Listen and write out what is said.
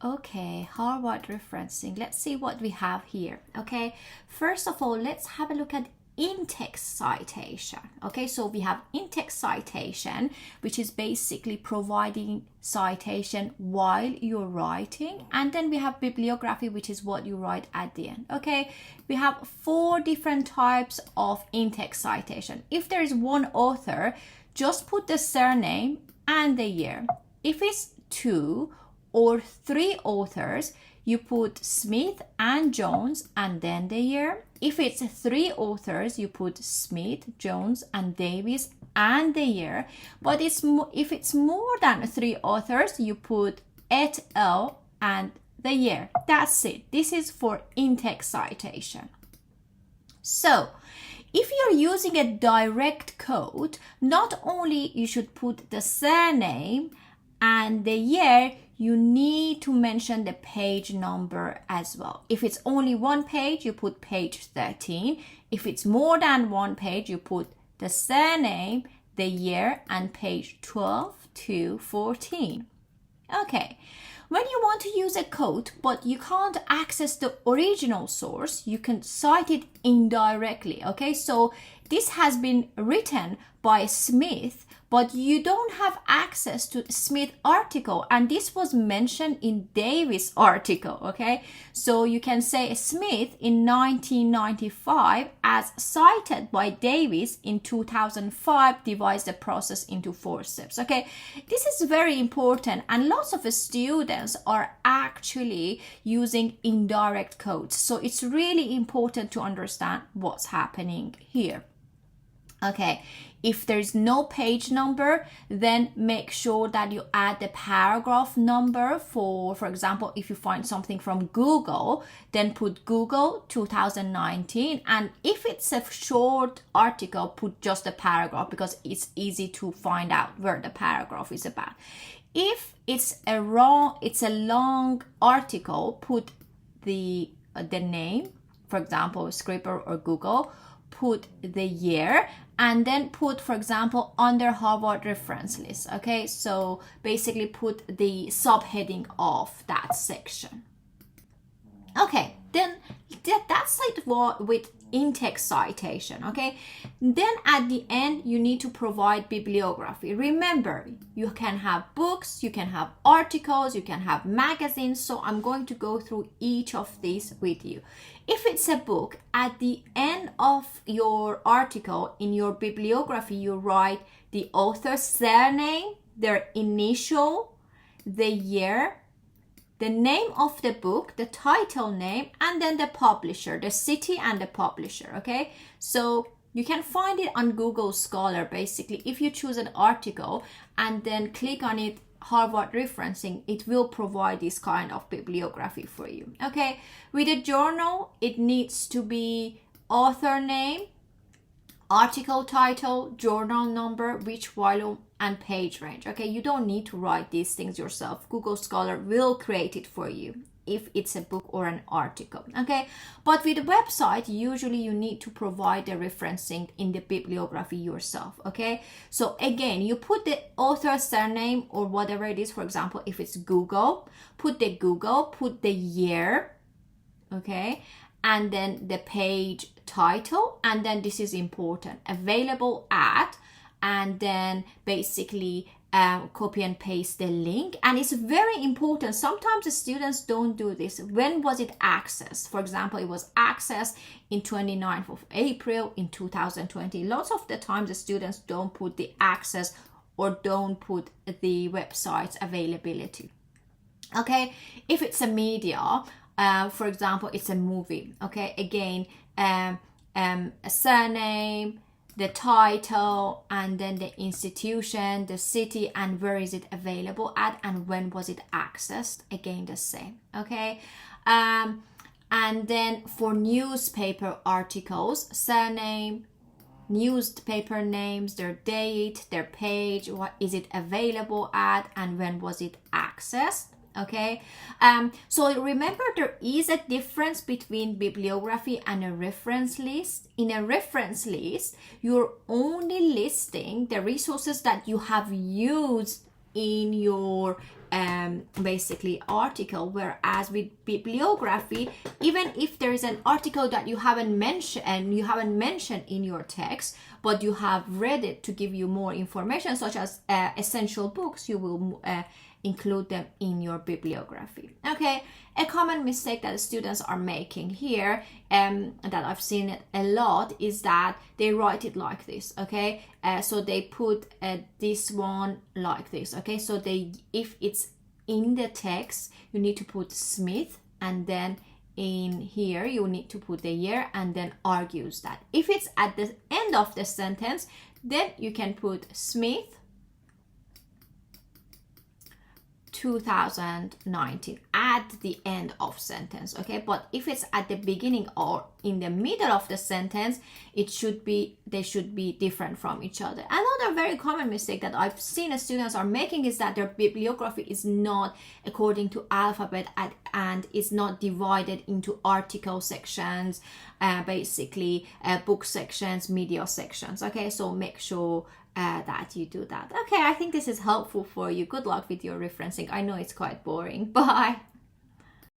Okay, Harvard referencing. Let's see what we have here. Okay, first of all, let's have a look at in-text citation. Okay, so we have in-text citation, which is basically providing citation while you're writing, and then we have bibliography, which is what you write at the end. Okay, we have 4 different types of in-text citation. If there is one author, just put the surname and the year. If it's 2 or 3 authors, you put Smith and Jones and then the year. If it's 3 authors, you put Smith, Jones, and Davis and the year. But if it's more than 3 authors, you put et al. And the year. That's it. This is for in-text citation. So, if you're using a direct quote, not only you should put the surname and the year, you need to mention the page number as well. If it's only 1 page, you put page 13. If it's more than 1 page, you put the surname, the year, and page 12 to 14. Okay. When you want to use a quote, but you can't access the original source, you can cite it indirectly. Okay, so this has been written by Smith, but you don't have access to Smith article, and this was mentioned in Davis article. Okay, so you can say Smith in 1995 as cited by Davis in 2005 divides the process into 4 steps. Okay, this is very important, and lots of students are actually using indirect quotes, so it's really important to understand what's happening here. Okay, if there's no page number, then make sure that you add the paragraph number. For example, if you find something from Google, then put Google 2019. And if it's a short article, put just a paragraph because it's easy to find out where the paragraph is about. If it's a long article, put the name, for example, Scribner or Google, put the year, and then put, for example, under Harvard reference list. Okay, so basically put the subheading of that section. Okay, then that's it with in-text citation. Okay, then at the end you need to provide bibliography. Remember, you can have books, you can have articles, you can have magazines, so I'm going to go through each of these with you. If it's a book, at the end of your article in your bibliography, you write the author's surname, their initial, the year, the name of the book, the title name, and then the publisher, the city and the publisher. Okay, so you can find it on Google Scholar. Basically, if you choose an article and then click on it, Harvard referencing, it will provide this kind of bibliography for you. Okay, with a journal, it needs to be author name, article title, journal number, which volume, and page range. Okay, you don't need to write these things yourself. Google Scholar will create it for you if it's a book or an article. Okay, but with a website, usually you need to provide the referencing in the bibliography yourself. Okay, so again, you put the author's surname or whatever it is. For example, if it's Google, put the Google, put the year, okay, and then the page title, and then this is important, available at, and then basically copy and paste the link. And it's very important. Sometimes the students don't do this. When was it accessed? For example, it was accessed in 29th of April in 2020. Lots of the time the students don't put the access or don't put the website's availability. Okay, if it's a media, for example, it's a movie. Okay, again, a surname, the title, and then the institution, the city, and where is it available at, and when was it accessed. Again, the same. Okay, and then for newspaper articles, surname, newspaper names, their date, their page, what is it available at, and when was it accessed. Okay, so remember, there is a difference between bibliography and a reference list. In a reference list, you're only listing the resources that you have used in your basically article, whereas with bibliography, even if there is an article that you haven't mentioned in your text, but you have read it to give you more information, such as essential books, you will include them in your bibliography. Okay, a common mistake that students are making here, that I've seen it a lot, is that they write it like this. Okay, so they put this one like this. Okay, so if it's in the text, you need to put Smith, and then in here you need to put the year, and then argues that. If it's at the end of the sentence, then you can put Smith 2019 at the end of sentence. Okay, but if it's at the beginning or in the middle of the sentence, they should be different from each other. Another very common mistake that I've seen students are making is that their bibliography is not according to alphabet and is not divided into article sections, basically book sections, media sections. Okay, so make sure that you do that. Okay, I think this is helpful for you. Good luck with your referencing. I know it's quite boring. Bye.